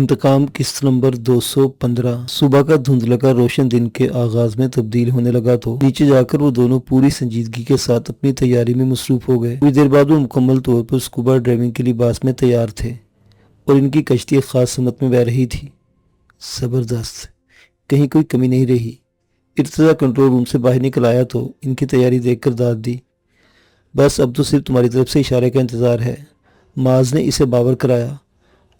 انتقام قسط نمبر 215۔ صبح کا دھندلا روشن دن کے آغاز میں تبدیل ہونے لگا تو نیچے جا کر وہ دونوں پوری سنجیدگی کے ساتھ اپنی تیاری میں مصروف ہو گئے۔ کچھ دیر بعد وہ مکمل طور پر اسکوبا ڈرائیونگ کے لباس میں تیار تھے اور ان کی کشتی ایک خاص سمت میں بہہ رہی تھی۔ زبردست، کہیں کوئی کمی نہیں رہی۔ ارتضیٰ کنٹرول روم سے باہر نکل آیا تو ان کی تیاری دیکھ کر داد دی۔ بس اب تو صرف تمہاری طرف سے اشارے کا انتظار ہے، معاذ نے اسے باور کرایا۔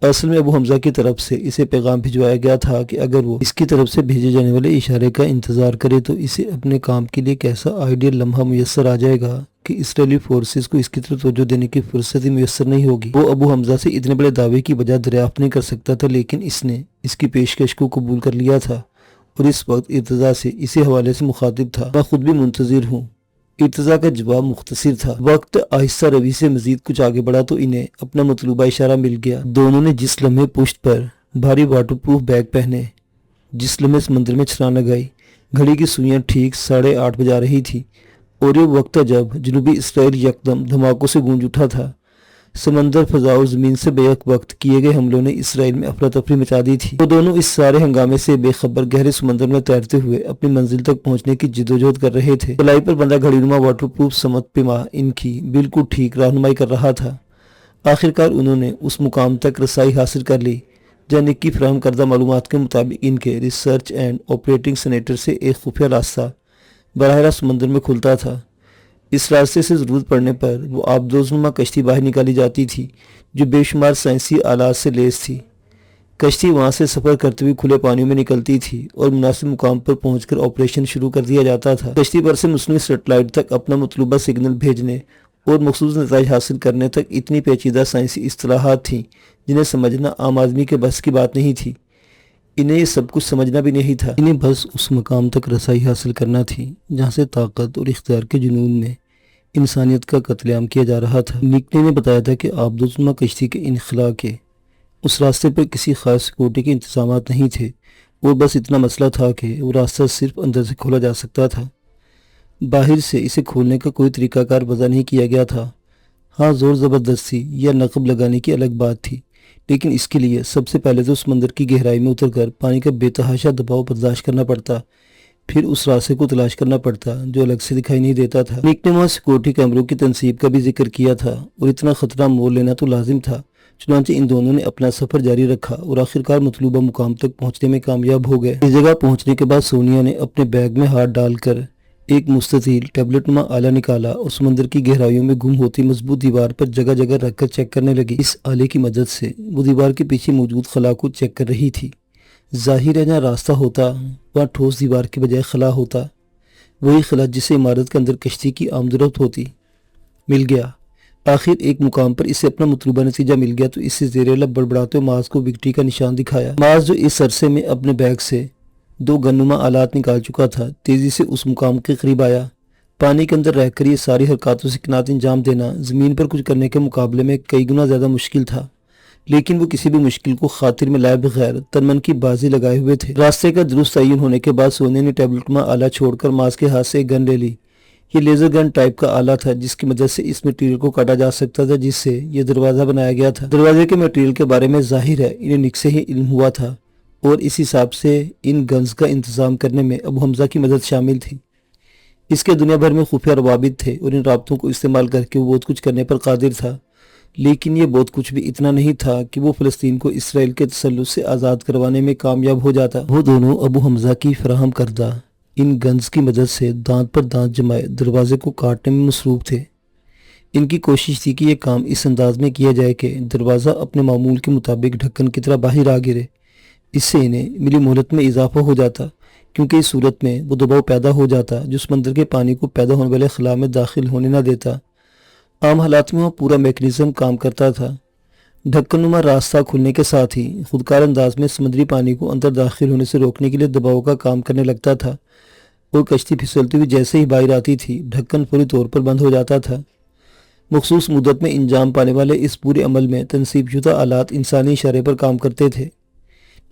اصل میں ابو حمزہ کی طرف سے اسے پیغام بھجوایا گیا تھا کہ اگر وہ اس کی طرف سے بھیجے جانے والے اشارے کا انتظار کرے تو اسے اپنے کام کے لیے کیسا آئیڈیل لمحہ میسر آ جائے گا کہ اسرائیلی فورسز کو اس کی طرف توجہ دینے کی فرصت ہی میسر نہیں ہوگی۔ وہ ابو حمزہ سے اتنے بڑے دعوے کی وجہ دریافت نہیں کر سکتا تھا، لیکن اس نے اس کی پیشکش کو قبول کر لیا تھا اور اس وقت ارتضیٰ سے اسی حوالے سے مخاطب تھا۔ میں خود بھی منتظر ہوں۔ ارتضیٰ کا جواب مختصر تھا۔ وقت آہستہ روی سے مزید کچھ آگے بڑھا تو انہیں اپنا مطلوبہ اشارہ مل گیا۔ دونوں نے جس لمحے پشت پر بھاری واٹر پروف بیگ پہنے، جس لمحے سمندر میں چھلانگ لگائی، گھڑی کی سوئیاں ٹھیک 8:30 بجا رہی تھی اور یہ وقت تھا جب جنوبی اسرائیل یکدم دھماکوں سے گونج اٹھا تھا۔ سمندر، فضا اور زمین سے بیک وقت کیے گئے حملوں نے اسرائیل میں افراتفری مچا دی تھی۔ وہ دونوں اس سارے ہنگامے سے بے خبر گہرے سمندر میں تیرتے ہوئے اپنی منزل تک پہنچنے کی جدوجہد کر رہے تھے۔ کلائی پر بندہ گھڑی نما واٹر پروف سمت پیما ان کی بالکل ٹھیک رہنمائی کر رہا تھا۔ آخرکار انہوں نے اس مقام تک رسائی حاصل کر لی جہاں نک کی فراہم کردہ معلومات کے مطابق ان کے ریسرچ اینڈ آپریٹنگ سینٹر سے ایک خفیہ راستہ براہ راست سمندر میں کھلتا تھا۔ اس راستے سے ضرورت پڑنے پر وہ آبدوزنما کشتی باہر نکالی جاتی تھی جو بے شمار سائنسی آلات سے لیس تھی۔ کشتی وہاں سے سفر کرتے ہوئے کھلے پانیوں میں نکلتی تھی اور مناسب مقام پر پہنچ کر آپریشن شروع کر دیا جاتا تھا۔ کشتی پر سے مصنوعی سیٹلائٹ تک اپنا مطلوبہ سگنل بھیجنے اور مخصوص نتائج حاصل کرنے تک اتنی پیچیدہ سائنسی اصطلاحات تھیں جنہیں سمجھنا عام آدمی کے بس کی بات نہیں تھی۔ انہیں یہ سب کچھ سمجھنا بھی نہیں تھا۔ انہیں بس اس مقام تک رسائی حاصل کرنا تھی جہاں سے طاقت اور اختیار کے جنون میں انسانیت کا قتل عام کیا جا رہا تھا۔ نک نے بتایا تھا کہ آبدوزنما کشتی کے انخلا کے اس راستے پر کسی خاص سیکورٹی کے انتظامات نہیں تھے اور بس اتنا مسئلہ تھا کہ وہ راستہ صرف اندر سے کھولا جا سکتا تھا، باہر سے اسے کھولنے کا کوئی طریقہ کار وضع نہیں کیا گیا تھا۔ ہاں، زور زبردستی یا نقب لگانے کی الگ بات تھی، لیکن اس کے لیے سب سے پہلے تو سمندر کی گہرائی میں اتر کر پانی کا بے تحاشا دباؤ برداشت کرنا پڑتا، پھر اس راستے کو تلاش کرنا پڑتا جو الگ سے دکھائی نہیں دیتا تھا۔ نک نے وہاں سیکورٹی کیمروں کی تنصیب کا بھی ذکر کیا تھا اور اتنا خطرہ مول لینا تو لازم تھا، چنانچہ ان دونوں نے اپنا سفر جاری رکھا اور آخرکار مطلوبہ مقام تک پہنچنے میں کامیاب ہو گئے۔ اس جگہ پہنچنے کے بعد سونیا نے اپنے بیگ میں ہاتھ ڈال کر ایک مستطیل ٹیبلٹ نما آلہ نکالا اور سمندر کی گہرائیوں میں گم ہوتی مضبوط دیوار پر جگہ جگہ رکھ کر چیک کرنے لگی۔ اس آلے کی مدد سے وہ دیوار کے پیچھے موجود خلا کو چیک کر رہی تھی۔ ظاہر ہے جہاں راستہ ہوتا وہاں ٹھوس دیوار کے بجائے خلا ہوتا، وہی خلا جسے عمارت کے اندر کشتی کی آمد و رفت ہوتی۔ مل گیا۔ آخر ایک مقام پر اسے اپنا مطلوبہ نتیجہ مل گیا تو اسے زیر لب بڑبڑاتے ہوئے معاذ کو وکٹری کا نشان دکھایا۔ معاذ جو اس عرصے میں اپنے بیگ سے 2 گنما آلات نکال چکا تھا، تیزی سے اس مقام کے قریب آیا۔ پانی کے اندر رہ کر یہ ساری حرکاتوں سے کنات انجام دینا زمین پر کچھ کرنے کے مقابلے میں کئی گنا زیادہ مشکل تھا، لیکن وہ کسی بھی مشکل کو خاطر میں لائے بغیر تنمن کی بازی لگائے ہوئے تھے۔ راستے کا درست تعین ہونے کے بعد سونے نے ٹیبلٹ نما آلہ چھوڑ کر معاذ کے ہاتھ سے ایک گن لے لی۔ یہ لیزر گن ٹائپ کا آلہ تھا جس کی مدد سے اس میٹیریل کو کاٹا جا سکتا تھا جس سے یہ دروازہ بنایا گیا تھا۔ دروازے کے میٹیریل کے بارے میں ظاہر ہے انہیں نک سے ہی علم ہوا تھا اور اس حساب سے ان گنز کا انتظام کرنے میں ابو حمزہ کی مدد شامل تھی۔ اس کے دنیا بھر میں خفیہ روابط تھے اور ان رابطوں کو استعمال کر کے وہ بہت کچھ کرنے پر قادر تھا، لیکن یہ بہت کچھ بھی اتنا نہیں تھا کہ وہ فلسطین کو اسرائیل کے تسلط سے آزاد کروانے میں کامیاب ہو جاتا۔ وہ دونوں ابو حمزہ کی فراہم کردہ ان گنز کی مدد سے دانت پر دانت جمائے دروازے کو کاٹنے میں مصروف تھے۔ ان کی کوشش تھی کہ یہ کام اس انداز میں کیا جائے کہ دروازہ اپنے معمول کے مطابق ڈھکن کی طرح باہر آ گرے۔ اس سے انہیں ملی مہلت میں اضافہ ہو جاتا، کیونکہ اس صورت میں وہ دباؤ پیدا ہو جاتا جو سمندر کے پانی کو پیدا ہونے والے خلا میں داخل ہونے نہ دیتا۔ عام حالات میں وہ پورا میکانزم کام کرتا تھا۔ ڈھکن نما راستہ کھلنے کے ساتھ ہی خودکار انداز میں سمندری پانی کو اندر داخل ہونے سے روکنے کے لیے دباؤ کا کام کرنے لگتا تھا، اور کشتی پھسلتی ہوئی جیسے ہی باہر آتی تھی ڈھکن فوری طور پر بند ہو جاتا تھا۔ مخصوص مدت میں انجام پانے والے اس پورے عمل میں تنصیب شدہ آلات انسانی اشارے پر کام کرتے تھے،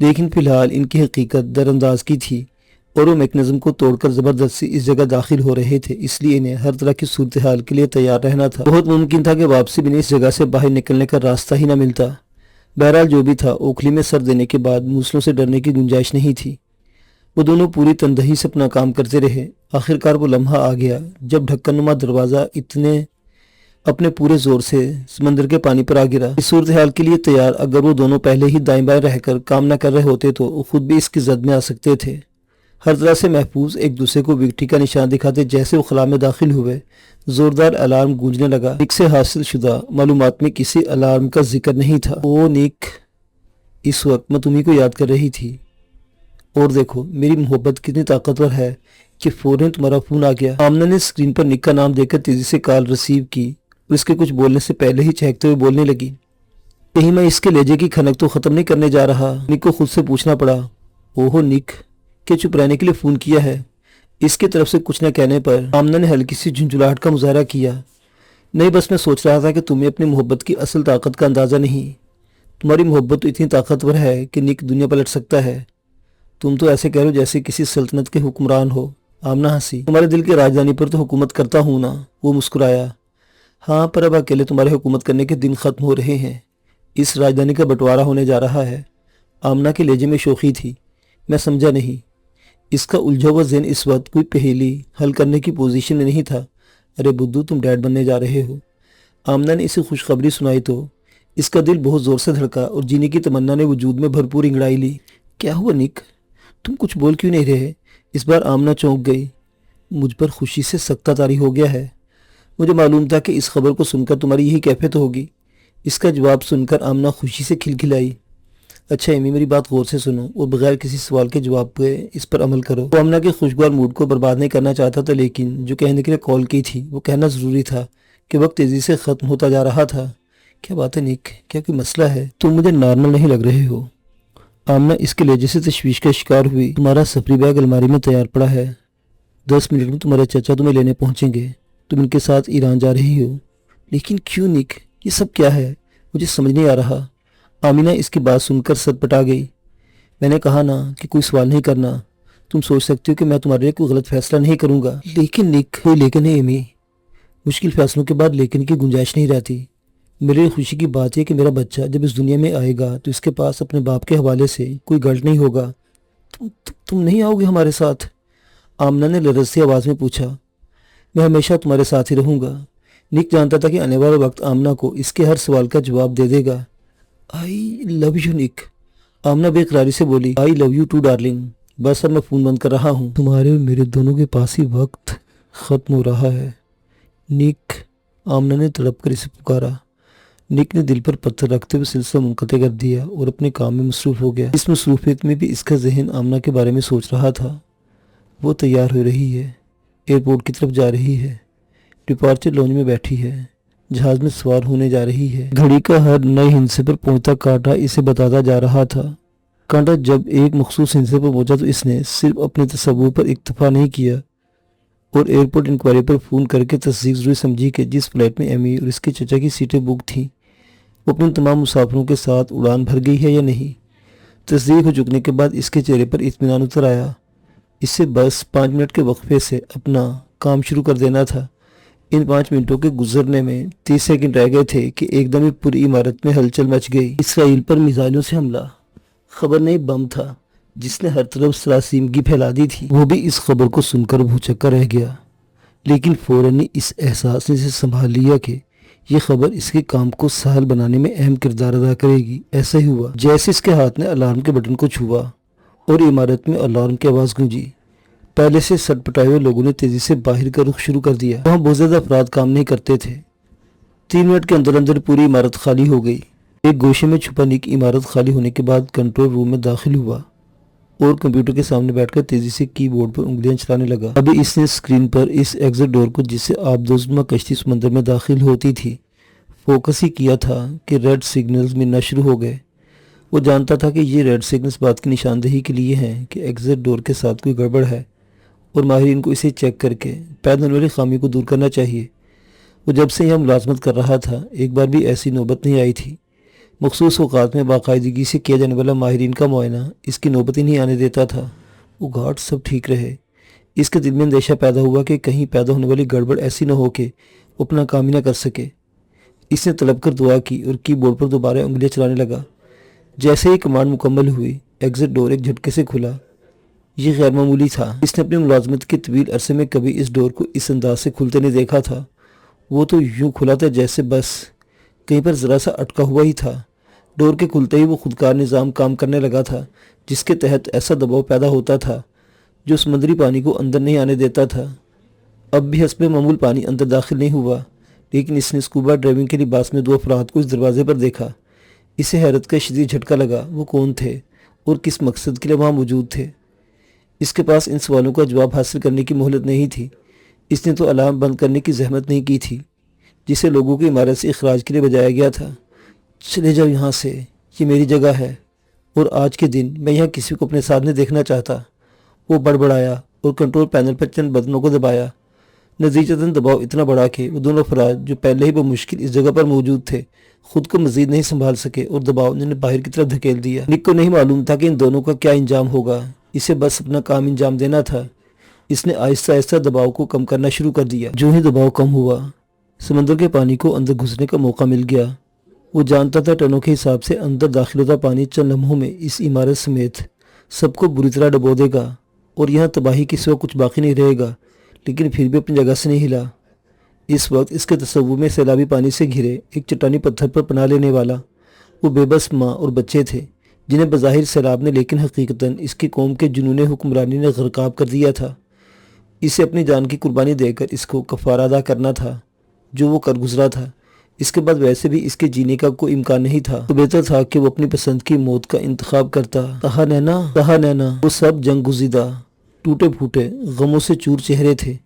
لیکن فی الحال ان کی حقیقت در انداز کی تھی اور وہ میکانزم کو توڑ کر زبردستی اس جگہ داخل ہو رہے تھے، اس لیے انہیں ہر طرح کی صورتحال کے لیے تیار رہنا تھا۔ بہت ممکن تھا کہ واپسی بھی اس جگہ سے باہر نکلنے کا راستہ ہی نہ ملتا۔ بہرحال جو بھی تھا، اوکھلی میں سر دینے کے بعد موسلوں سے ڈرنے کی گنجائش نہیں تھی۔ وہ دونوں پوری تندہی سے اپنا کام کرتے رہے۔ آخرکار وہ لمحہ آ گیا جب ڈھکن نما دروازہ اپنے پورے زور سے سمندر کے پانی پر آ گرا۔ اس صورتحال کے لیے تیار اگر وہ دونوں پہلے ہی دائیں بائیں رہ کر کام نہ کر رہے ہوتے تو وہ خود بھی اس کی زد میں آ سکتے تھے۔ ہر طرح سے محفوظ، ایک دوسرے کو وکٹری کا نشان دکھاتے جیسے وہ خلا میں داخل ہوئے، زوردار الارم گونجنے لگا۔ نک سے حاصل شدہ معلومات میں کسی الارم کا ذکر نہیں تھا۔ او نک، اس وقت میں تمہیں کو یاد کر رہی تھی، اور دیکھو میری محبت کتنی طاقتور ہے کہ فوراً تمہارا فون آ گیا۔ آمنہ نے اسکرین پر نک کا نام دیکھ کر تیزی سے کال ریسیو کی اور اس کے کچھ بولنے سے پہلے ہی چہکتے ہوئے بولنے لگی، کہیں میں اس کے لہجے کی کھنک تو ختم نہیں کرنے جا رہا؟ نک کو خود سے پوچھنا پڑا۔ اوہو نک، کہ چپ رہنے کے لیے فون کیا ہے؟ اس کی طرف سے کچھ نہ کہنے پر آمنہ نے ہلکی سی جھنجھلاہٹ کا مظاہرہ کیا۔ نہیں، بس میں سوچ رہا تھا کہ تمہیں اپنی محبت کی اصل طاقت کا اندازہ نہیں۔ تمہاری محبت تو اتنی طاقتور ہے کہ نک دنیا پلٹ سکتا ہے۔ تم تو ایسے کہہ رہو جیسے کسی سلطنت کے حکمران ہو۔ آمنہ ہنسی۔ تمہارے دل کی راجدھانی پر تو حکومت کرتا ہوں نا، وہ مسکرایا۔ ہاں، پر اب اکیلے تمہارے حکومت کرنے کے دن ختم ہو رہے ہیں، اس راجدھانی کا بٹوارہ ہونے جا رہا ہے۔ آمنہ کے لہجے میں شوخی تھی۔ میں سمجھا نہیں۔ اس کا الجھا ہوا ذہن اس وقت کوئی پہیلی حل کرنے کی پوزیشن میں نہیں تھا۔ ارے بدھو، تم ڈیڈ بننے جا رہے ہو۔ آمنہ نے اسے خوشخبری سنائی تو اس کا دل بہت زور سے دھڑکا اور جینے کی تمنا نے وجود میں بھرپور انگڑائی لی۔ کیا ہوا نک؟ تم کچھ بول کیوں نہیں رہے؟ اس بار آمنہ چونک گئی۔ مجھ پر خوشی سے سکتہ طاری ہو گیا ہے۔ مجھے معلوم تھا کہ اس خبر کو سن کر تمہاری یہی کیفیت ہوگی۔ اس کا جواب سن کر آمنہ خوشی سے کھلکھلائی۔ اچھا ایمی، میری بات غور سے سنو اور بغیر کسی سوال کے جواب کے اس پر عمل کرو۔ وہ آمنہ کے خوشگوار موڈ کو برباد نہیں کرنا چاہتا تھا، لیکن جو کہنے کے لیے کال کی تھی وہ کہنا ضروری تھا کہ وقت تیزی سے ختم ہوتا جا رہا تھا۔ کیا بات ہے نک؟ کیا کوئی مسئلہ ہے؟ تم مجھے نارمل نہیں لگ رہے ہو۔ آمنہ اس کے لہجے سے تشویش کا شکار ہوئی۔ تمہارا سفری بیگ الماری میں تیار پڑا ہے، 10 منٹ میں تمہارے چچا تمہیں لینے پہنچیں گے۔ تم ان کے ساتھ ایران جا رہی ہو؟ لیکن کیوں نک؟ یہ سب کیا ہے؟ مجھے سمجھ نہیں آ رہا۔ آمنہ اس کی بات سن کر سر پٹا گئی۔ میں نے کہا نا کہ کوئی سوال نہیں کرنا۔ تم سوچ سکتی ہو کہ میں تمہارے لیے کوئی غلط فیصلہ نہیں کروں گا، لیکن نک، کوئی لیکن نہیں ایمی۔ مشکل فیصلوں کے بعد لیکن کی گنجائش نہیں رہتی۔ میرے لیے خوشی کی بات یہ کہ میرا بچہ جب اس دنیا میں آئے گا تو اس کے پاس اپنے باپ کے حوالے سے کوئی گلٹ نہیں ہوگا۔ تم نہیں آؤ گے ہمارے ساتھ؟ آمنہ نے لرزتی آواز میں پوچھا۔ میں ہمیشہ تمہارے ساتھ ہی رہوں گا۔ نک جانتا تھا کہ آنے والا وقت آمنہ کو اس کے ہر سوال کا جواب دے دے گا۔ آئی لو یو نک، آمنہ بے قراری سے بولی۔ آئی لو یو ٹو ڈارلنگ۔ بس اب میں فون بند کر رہا ہوں، تمہارے اور میرے دونوں کے پاس ہی وقت ختم ہو رہا ہے۔ نک، آمنہ نے تڑپ کر اسے پکارا۔ نک نے دل پر پتھر رکھتے ہوئے سلسلہ منقطع کر دیا اور اپنے کام میں مصروف ہو گیا۔ اس مصروفیت میں بھی اس کا ذہن آمنہ کے بارے میں سوچ رہا تھا۔ وہ تیار ہو رہی ہے، ایئرپورٹ کی طرف جا رہی ہے، ڈپارچر لانج میں بیٹھی ہے، جہاز میں سوار ہونے جا رہی ہے۔ گھڑی کا ہر نئے ہندسے پر پہنچتا کانٹا اسے بتاتا جا رہا تھا۔ کانٹا جب ایک مخصوص ہندسے پر پہنچا تو اس نے صرف اپنے تصور پر اکتفا نہیں کیا اور ایئرپورٹ انکوائری پر فون کر کے تصدیق ضروری سمجھی کہ جس فلائٹ میں ایمی اور اس کے چچا کی سیٹیں بک تھیں وہ اپنے تمام مسافروں کے ساتھ اڑان بھر گئی ہے یا نہیں۔ تصدیق ہو چکنے کے بعد اس کے چہرے پر اطمینان اتر آیا۔ اسے بس 5 منٹ کے وقفے سے اپنا کام شروع کر دینا تھا۔ ان 5 منٹوں کے گزرنے میں 30 سیکنڈ رہ گئے تھے کہ ایک دم ہی پوری عمارت میں ہلچل مچ گئی۔ اسرائیل پر میزائلوں سے حملہ، خبر نہیں بم تھا جس نے ہر طرف سراسیمگی پھیلا دی تھی۔ وہ بھی اس خبر کو سن کر بھوچکا رہ گیا، لیکن فوراً اس احساس نے اسے سنبھال لیا کہ یہ خبر اس کے کام کو سہل بنانے میں اہم کردار ادا کرے گی۔ ایسا ہی ہوا جیسے اس کے ہاتھ نے الارم کے بٹن کو چھوا اور عمارت میں الارم کی آواز گونجی۔ پہلے سے سٹ پٹائے ہوئے لوگوں نے تیزی سے باہر کا رخ شروع کر دیا۔ وہاں بہت زیادہ افراد کام نہیں کرتے تھے۔ 3 منٹ کے اندر اندر پوری عمارت خالی ہو گئی۔ ایک گوشے میں چھپا نک عمارت خالی ہونے کے بعد کنٹرول روم میں داخل ہوا اور کمپیوٹر کے سامنے بیٹھ کر تیزی سے کی بورڈ پر انگلیاں چلانے لگا۔ ابھی اس نے اسکرین پر اس ایگزٹ ڈور کو، جس سے آبدوزنما کشتی سمندر میں داخل ہوتی تھی، فوکس ہی کیا تھا کہ ریڈ سگنلز ملنا شروع ہو گئے۔ وہ جانتا تھا کہ یہ ریڈ سگنلز بات کی نشاندہی کے لیے ہیں کہ ایگزٹ ڈور کے ساتھ کوئی گڑبڑ ہے اور ماہرین کو اسے چیک کر کے پیدا ہونے والی خامی کو دور کرنا چاہیے۔ وہ جب سے یہاں ملازمت کر رہا تھا ایک بار بھی ایسی نوبت نہیں آئی تھی۔ مخصوص اوقات میں باقاعدگی سے کیا جانے والا ماہرین کا معائنہ اس کی نوبت ہی نہیں آنے دیتا تھا۔ وہ گھاٹ سب ٹھیک رہے۔ اس کے دل میں اندیشہ پیدا ہوا کہ کہیں پیدا ہونے والی گڑبڑ ایسی نہ ہو کہ وہ اپنا کام ہی نہ کر سکے۔ اس نے طلب کر دعا کی اور کی بورڈ پر دوبارہ انگلیاں چلانے لگا۔ جیسے ہی کمانڈ مکمل ہوئی ایگزٹ ڈور ایک جھٹکے سے کھلا۔ یہ غیر معمولی تھا، اس نے اپنی ملازمت کے طویل عرصے میں کبھی اس ڈور کو اس انداز سے کھلتے نہیں دیکھا تھا۔ وہ تو یوں کھلا تھا جیسے بس کہیں پر ذرا سا اٹکا ہوا ہی تھا۔ ڈور کے کھلتے ہی وہ خودکار نظام کام کرنے لگا تھا، جس کے تحت ایسا دباؤ پیدا ہوتا تھا جو سمندری پانی کو اندر نہیں آنے دیتا تھا۔ اب بھی حسب معمول پانی اندر داخل نہیں ہوا، لیکن اس نے اسکوبا ڈرائیونگ کے لباس میں 2 افراد کو اس دروازے پر دیکھا۔ اسے حیرت کا شدید جھٹکا لگا۔ وہ کون تھے اور کس مقصد کے لیے وہاں موجود تھے؟ اس کے پاس ان سوالوں کا جواب حاصل کرنے کی مہلت نہیں تھی۔ اس نے تو الارم بند کرنے کی زحمت نہیں کی تھی جسے لوگوں کی عمارت سے اخراج کے لیے بجایا گیا تھا۔ چلے جاؤ یہاں سے، یہ میری جگہ ہے اور آج کے دن میں یہاں کسی کو اپنے ساتھ نہیں دیکھنا چاہتا۔ وہ بڑبڑایا اور کنٹرول پینل پر چند بٹنوں کو دبایا۔ نتیجتاً دباؤ اتنا بڑھا کہ وہ دونوں افراد جو پہلے ہی بمشکل اس جگہ پر موجود تھے خود کو مزید نہیں سنبھال سکے اور دباؤ انہیں باہر کی طرف دھکیل دیا۔ نک کو نہیں معلوم تھا کہ ان دونوں کا کیا انجام ہوگا، اسے بس اپنا کام انجام دینا تھا۔ اس نے آہستہ آہستہ دباؤ کو کم کرنا شروع کر دیا۔ جو ہی دباؤ کم ہوا، سمندر کے پانی کو اندر گھسنے کا موقع مل گیا۔ وہ جانتا تھا ٹنوں کے حساب سے اندر داخل ہوتا پانی چند لمحوں میں اس عمارت سمیت سب کو بری طرح ڈبو دے گا اور یہاں تباہی کے سوا کچھ باقی نہیں رہے گا، لیکن پھر بھی اپنی جگہ سے نہیں ہلا۔ اس وقت اس کے تصور میں سیلابی پانی سے گھرے ایک چٹانی پتھر پر پناہ لینے والا وہ بے بس ماں اور بچے تھے جنہیں بظاہر سیلاب نے لیکن حقیقتاً اس کی قوم کے جنون حکمرانی نے غرقاب کر دیا تھا۔ اسے اپنی جان کی قربانی دے کر اس کو کفارہ ادا کرنا تھا جو وہ کر گزرا تھا۔ اس کے بعد ویسے بھی اس کے جینے کا کوئی امکان نہیں تھا، تو بہتر تھا کہ وہ اپنی پسند کی موت کا انتخاب کرتا۔ کہا نینا وہ سب جنگ گزیدہ ٹوٹے پھوٹے غموں سے چور چہرے تھے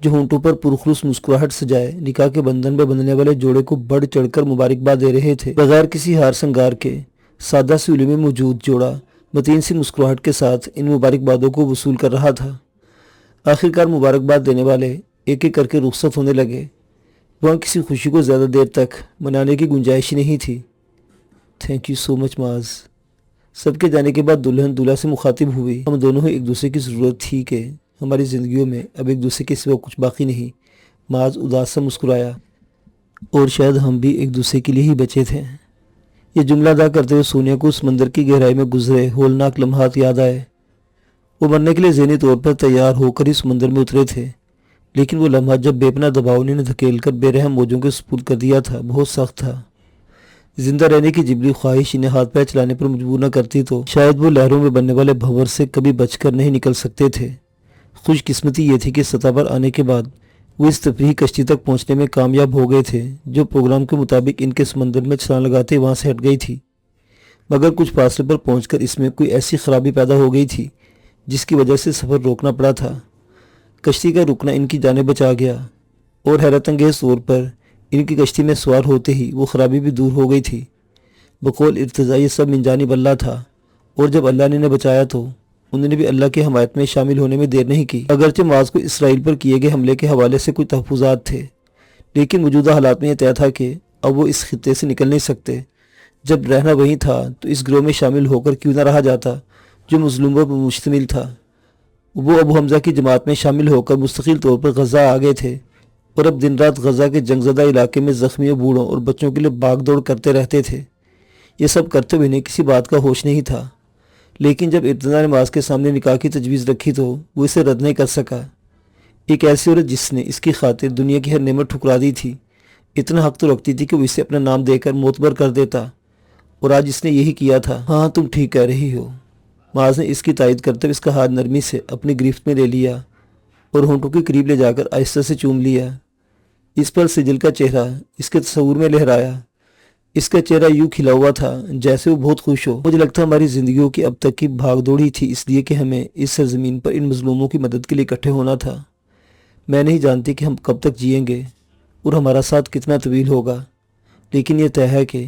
جو ہونٹوں پر پرخلوص مسکراہٹ سجائے نکاح کے بندھن میں بندھنے والے جوڑے کو بڑھ چڑھ کر مبارکباد دے رہے تھے۔ بغیر کسی ہار سنگار کے سادہ سیلے میں موجود جوڑا متین سی مسکراہٹ کے ساتھ ان مبارکبادوں کو وصول کر رہا تھا۔ آخرکار مبارکباد دینے والے ایک ایک کر کے رخصت ہونے لگے۔ وہاں کسی خوشی کو زیادہ دیر تک منانے کی گنجائش نہیں تھی۔ تھینک یو سو مچ معاذ۔ سب کے جانے کے بعد دلہن دولہا سے مخاطب ہوئی۔ ہم دونوں ہی ایک دوسرے کی ضرورت تھی کہ ہماری زندگیوں میں اب ایک دوسرے کے سوا کچھ باقی نہیں۔ معاذ اداس سا مسکرایا۔ اور شاید ہم بھی ایک دوسرے کے لیے ہی بچے تھے۔ یہ جملہ ادا کرتے ہوئے سونیا کو سمندر کی گہرائی میں گزرے ہولناک لمحات یاد آئے۔ وہ مرنے کے لیے ذہنی طور پر تیار ہو کر ہی سمندر میں اترے تھے، لیکن وہ لمحہ جب بے پناہ دباؤ نے دھکیل کر بے رحم موجوں کے سپرد کر دیا تھا بہت سخت تھا۔ زندہ رہنے کی جبلی خواہش انہیں ہاتھ پیر چلانے پر مجبور نہ کرتی تو شاید وہ لہروں میں بننے والے بھنور سے کبھی بچ کر نہیں نکل سکتے تھے۔ خوش قسمتی یہ تھی کہ سطح پر آنے کے بعد وہ اس تفریحی کشتی تک پہنچنے میں کامیاب ہو گئے تھے جو پروگرام کے مطابق ان کے سمندر میں چھلانگ لگاتے وہاں سے ہٹ گئی تھی، مگر کچھ فاصلے پر پہنچ کر اس میں کوئی ایسی خرابی پیدا ہو گئی تھی جس کی وجہ سے سفر روکنا پڑا تھا۔ کشتی کا رکنا ان کی جانیں بچا گیا اور حیرت انگیز طور پر ان کی کشتی میں سوار ہوتے ہی وہ خرابی بھی دور ہو گئی تھی۔ بقول ارتضیٰ یہ سب من جانب اللہ تھا، اور جب اللہ نے انہیں بچایا تو انہوں نے بھی اللہ کی حمایت میں شامل ہونے میں دیر نہیں کی۔ اگرچہ معاذ کو اسرائیل پر کیے گئے حملے کے حوالے سے کوئی تحفظات تھے، لیکن موجودہ حالات میں یہ طے تھا کہ اب وہ اس خطے سے نکل نہیں سکتے۔ جب رہنا وہیں تھا تو اس گروہ میں شامل ہو کر کیوں نہ رہا جاتا جو مظلوموں پر مشتمل تھا۔ وہ ابو حمزہ کی جماعت میں شامل ہو کر مستقل طور پر غزہ آ گئے تھے اور اب دن رات غزہ کے جنگ زدہ علاقے میں زخمیوں بوڑھوں اور بچوں کے لیے بھاگ دوڑ کرتے رہتے تھے۔ یہ سب کرتے ہوئے انہیں کسی بات کا ہوش نہیں تھا، لیکن جب ارتضیٰ نے معاذ کے سامنے نکاح کی تجویز رکھی تو وہ اسے رد نہیں کر سکا۔ ایک ایسی عورت جس نے اس کی خاطر دنیا کی ہر نعمت ٹھکرا دی تھی، اتنا حق تو رکھتی تھی کہ وہ اسے اپنا نام دے کر معتبر کر دیتا، اور آج اس نے یہی کیا تھا۔ ہاں تم ٹھیک کہہ رہی ہو۔ معاذ نے اس کی تائید کرتے ہوئے اس کا ہاتھ نرمی سے اپنی گرفت میں لے لیا اور ہونٹوں کے قریب لے جا کر آہستہ سے چوم لیا۔ اس پر سجل کا چہرہ اس کے تصور میں لہرایا۔ اس کا چہرہ یوں کھلا ہوا تھا جیسے وہ بہت خوش ہو۔ مجھے لگتا ہماری زندگیوں کی اب تک کی بھاگ دوڑ ہی تھی اس لیے کہ ہمیں اس سرزمین پر ان مظلوموں کی مدد کے لیے اکٹھے ہونا تھا۔ میں نہیں جانتی کہ ہم کب تک جئیں گے اور ہمارا ساتھ کتنا طویل ہوگا، لیکن یہ طے ہے کہ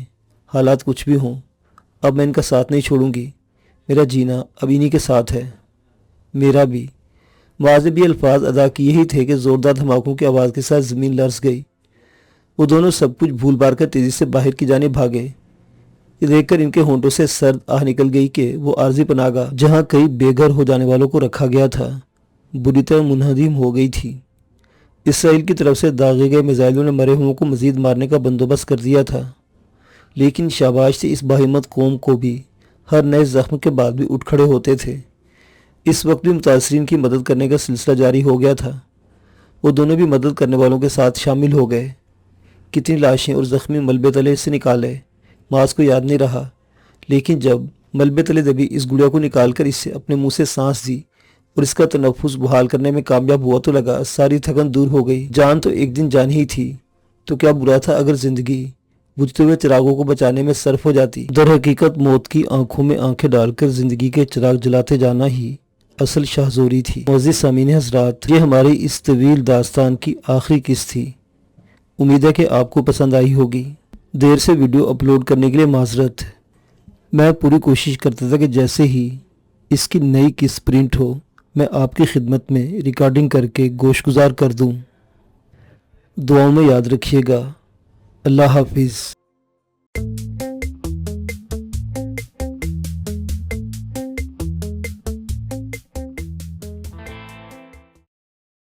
حالات کچھ بھی ہوں اب میں ان کا ساتھ نہیں چھوڑوں گی۔ میرا جینا اب انہی کے ساتھ ہے، میرا بھی۔ معاذ نے بھی الفاظ ادا کیے ہی تھے کہ زوردار دھماکوں کی آواز کے ساتھ زمین لرز گئی۔ وہ دونوں سب کچھ بھول بھال کر تیزی سے باہر کی جانب بھاگے۔ یہ دیکھ کر ان کے ہونٹوں سے سرد آہ نکل گئی کہ وہ عارضی پناہ گاہ جہاں کئی بے گھر ہو جانے والوں کو رکھا گیا تھا بری طرح منہدم ہو گئی تھی۔ اسرائیل کی طرف سے داغے گئے میزائلوں نے مرے ہوئوں کو مزید مارنے کا بندوبست کر دیا تھا، لیکن شاباش تھی اس باہمت قوم کو بھی ہر نئے زخم کے بعد بھی اٹھ کھڑے ہوتے تھے۔ اس وقت بھی متاثرین کی مدد کرنے کا سلسلہ جاری ہو گیا تھا۔ وہ دونوں بھی مدد کرنے والوں کے ساتھ شامل ہو گئے۔ کتنی لاشیں اور زخمی ملبے تلے سے نکالے، معاذ کو یاد نہیں رہا، لیکن جب ملبے تلے دبی اس گڑیا کو نکال کر اسے اپنے منہ سے سانس دی اور اس کا تنفس بحال کرنے میں کامیاب ہوا تو لگا ساری تھکن دور ہو گئی۔ جان تو ایک دن جان ہی تھی، تو کیا برا تھا اگر زندگی بجھتے ہوئے چراغوں کو بچانے میں صرف ہو جاتی۔ در حقیقت موت کی آنکھوں میں آنکھیں ڈال کر زندگی کے چراغ جلاتے جانا ہی اصل شاہزوری تھی۔ معزز سامعین حضرات، یہ ہماری اس طویل داستان کی آخری قسط تھی۔ امید ہے کہ آپ کو پسند آئی ہوگی۔ دیر سے ویڈیو اپلوڈ کرنے کے لیے معذرت۔ میں پوری کوشش کرتا تھا کہ جیسے ہی اس کی نئی قسط پرنٹ ہو میں آپ کی خدمت میں ریکارڈنگ کر کے گوشگزار کر دوں۔ دعاؤں میں یاد رکھیے گا۔ اللہ حافظ۔